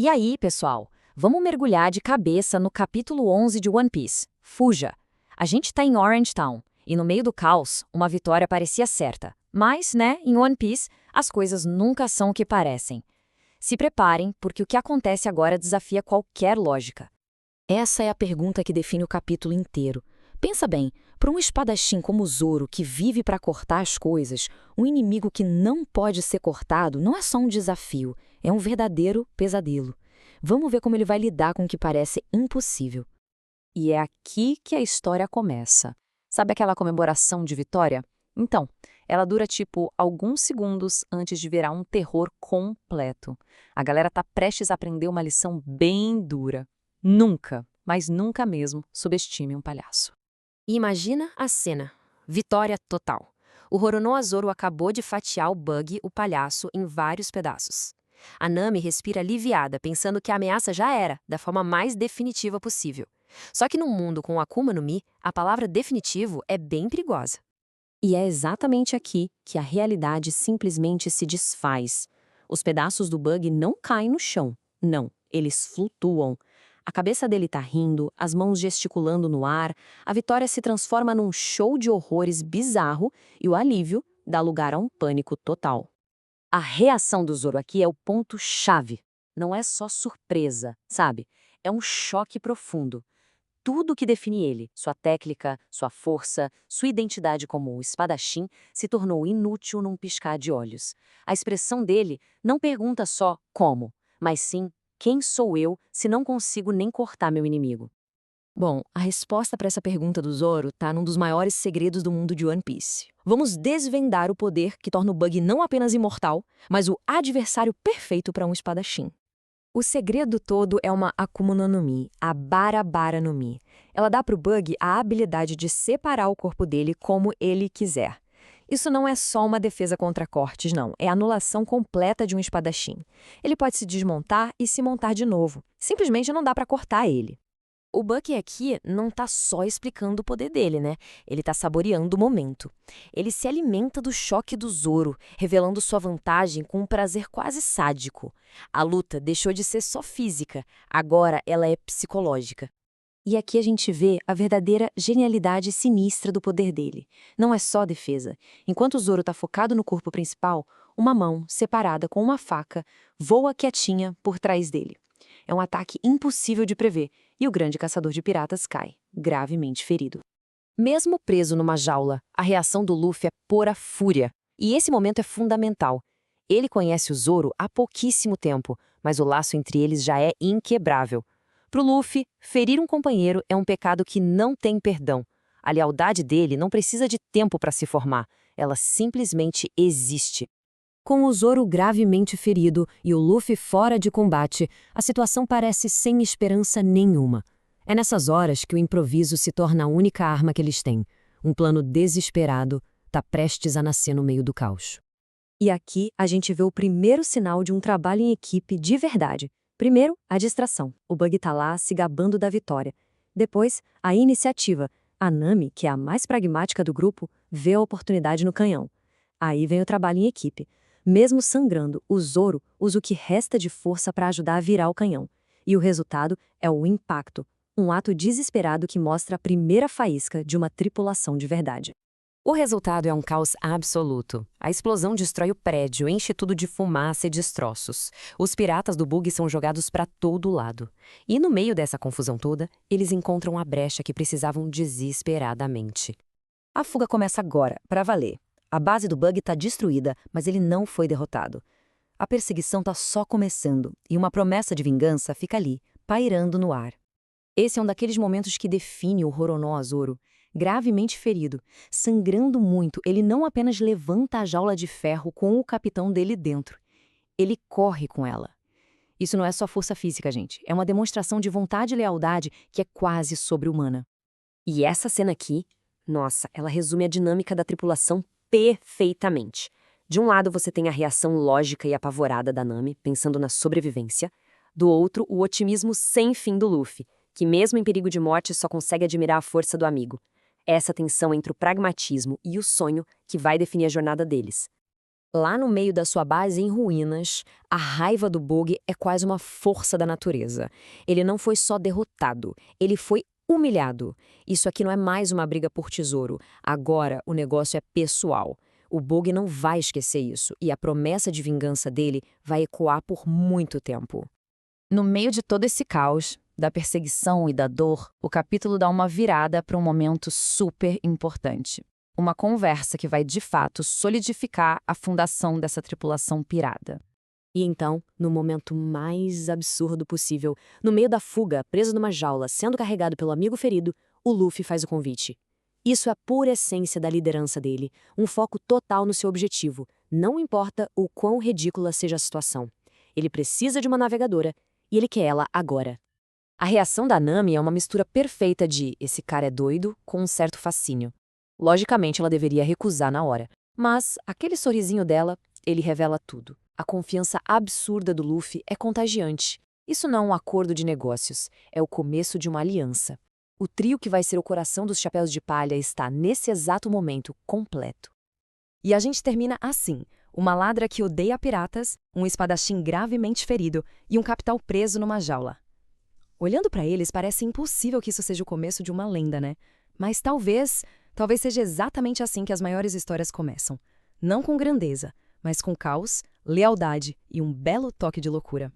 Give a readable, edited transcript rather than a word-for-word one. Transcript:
E aí, pessoal, vamos mergulhar de cabeça no capítulo 11 de One Piece, Fuja. A gente tá em Orange Town, e no meio do caos, uma vitória parecia certa. Mas, né, em One Piece, as coisas nunca são o que parecem. Se preparem, porque o que acontece agora desafia qualquer lógica. Essa é a pergunta que define o capítulo inteiro. Pensa bem, para um espadachim como Zoro, que vive para cortar as coisas, um inimigo que não pode ser cortado não é só um desafio, é um verdadeiro pesadelo. Vamos ver como ele vai lidar com o que parece impossível. E é aqui que a história começa. Sabe aquela comemoração de vitória? Então, ela dura tipo alguns segundos antes de virar um terror completo. A galera tá prestes a aprender uma lição bem dura. Nunca, mas nunca mesmo, subestime um palhaço. E imagina a cena. Vitória total. O Roronoa Zoro acabou de fatiar o Bug, o palhaço, em vários pedaços. A Nami respira aliviada, pensando que a ameaça já era, da forma mais definitiva possível. Só que num mundo com Akuma no Mi, a palavra definitivo é bem perigosa. E é exatamente aqui que a realidade simplesmente se desfaz. Os pedaços do Bug não caem no chão. Não, eles flutuam. A cabeça dele tá rindo, as mãos gesticulando no ar, a vitória se transforma num show de horrores bizarro e o alívio dá lugar a um pânico total. A reação do Zoro aqui é o ponto-chave. Não é só surpresa, sabe? É um choque profundo. Tudo que define ele, sua técnica, sua força, sua identidade como espadachim, se tornou inútil num piscar de olhos. A expressão dele não pergunta só como, mas sim quem sou eu se não consigo nem cortar meu inimigo. Bom, a resposta para essa pergunta do Zoro está num dos maiores segredos do mundo de One Piece. Vamos desvendar o poder que torna o Bug não apenas imortal, mas o adversário perfeito para um espadachim. O segredo todo é uma Akuma no Mi, a Bara Bara no Mi. Ela dá para o Bug a habilidade de separar o corpo dele como ele quiser. Isso não é só uma defesa contra cortes, não. É a anulação completa de um espadachim. Ele pode se desmontar e se montar de novo. Simplesmente não dá para cortar ele. O Bucky aqui não tá só explicando o poder dele, né? Ele tá saboreando o momento. Ele se alimenta do choque do Zoro, revelando sua vantagem com um prazer quase sádico. A luta deixou de ser só física, agora ela é psicológica. E aqui a gente vê a verdadeira genialidade sinistra do poder dele. Não é só defesa. Enquanto o Zoro tá focado no corpo principal, uma mão, separada com uma faca, voa quietinha por trás dele. É um ataque impossível de prever, e o grande caçador de piratas cai, gravemente ferido. Mesmo preso numa jaula, a reação do Luffy é pura fúria. E esse momento é fundamental. Ele conhece o Zoro há pouquíssimo tempo, mas o laço entre eles já é inquebrável. Para o Luffy, ferir um companheiro é um pecado que não tem perdão. A lealdade dele não precisa de tempo para se formar, ela simplesmente existe. Com o Zoro gravemente ferido e o Luffy fora de combate, a situação parece sem esperança nenhuma. É nessas horas que o improviso se torna a única arma que eles têm. Um plano desesperado está prestes a nascer no meio do caos. E aqui a gente vê o primeiro sinal de um trabalho em equipe de verdade. Primeiro, a distração. O Bug tá lá se gabando da vitória. Depois, a iniciativa. A Nami, que é a mais pragmática do grupo, vê a oportunidade no canhão. Aí vem o trabalho em equipe. Mesmo sangrando, o Zoro usa o que resta de força para ajudar a virar o canhão. E o resultado é o impacto, um ato desesperado que mostra a primeira faísca de uma tripulação de verdade. O resultado é um caos absoluto. A explosão destrói o prédio, enche tudo de fumaça e destroços. Os piratas do Bug são jogados para todo lado. E no meio dessa confusão toda, eles encontram a brecha que precisavam desesperadamente. A fuga começa agora, para valer. A base do Bug está destruída, mas ele não foi derrotado. A perseguição está só começando, e uma promessa de vingança fica ali, pairando no ar. Esse é um daqueles momentos que define o Roronoa Zoro. Gravemente ferido, sangrando muito, ele não apenas levanta a jaula de ferro com o capitão dele dentro. Ele corre com ela. Isso não é só força física, gente. É uma demonstração de vontade e lealdade que é quase sobre-humana. E essa cena aqui, nossa, ela resume a dinâmica da tripulação perfeitamente. De um lado você tem a reação lógica e apavorada da Nami, pensando na sobrevivência. Do outro, o otimismo sem fim do Luffy, que mesmo em perigo de morte só consegue admirar a força do amigo. Essa tensão entre o pragmatismo e o sonho que vai definir a jornada deles. Lá no meio da sua base em ruínas, a raiva do Bog é quase uma força da natureza. Ele não foi só derrotado, ele foi humilhado. Isso aqui não é mais uma briga por tesouro, agora o negócio é pessoal. O Bog não vai esquecer isso, e a promessa de vingança dele vai ecoar por muito tempo. No meio de todo esse caos, da perseguição e da dor, o capítulo dá uma virada para um momento super importante. Uma conversa que vai, de fato, solidificar a fundação dessa tripulação pirada. E então, no momento mais absurdo possível, no meio da fuga, preso numa jaula, sendo carregado pelo amigo ferido, o Luffy faz o convite. Isso é a pura essência da liderança dele, um foco total no seu objetivo, não importa o quão ridícula seja a situação. Ele precisa de uma navegadora, e ele quer ela agora. A reação da Nami é uma mistura perfeita de "esse cara é doido" com um certo fascínio. Logicamente, ela deveria recusar na hora, mas aquele sorrisinho dela, ele revela tudo. A confiança absurda do Luffy é contagiante. Isso não é um acordo de negócios, é o começo de uma aliança. O trio que vai ser o coração dos Chapéus de Palha está, nesse exato momento, completo. E a gente termina assim: uma ladra que odeia piratas, um espadachim gravemente ferido e um capitão preso numa jaula. Olhando para eles, parece impossível que isso seja o começo de uma lenda, né? Mas talvez seja exatamente assim que as maiores histórias começam. Não com grandeza, mas com caos, lealdade e um belo toque de loucura.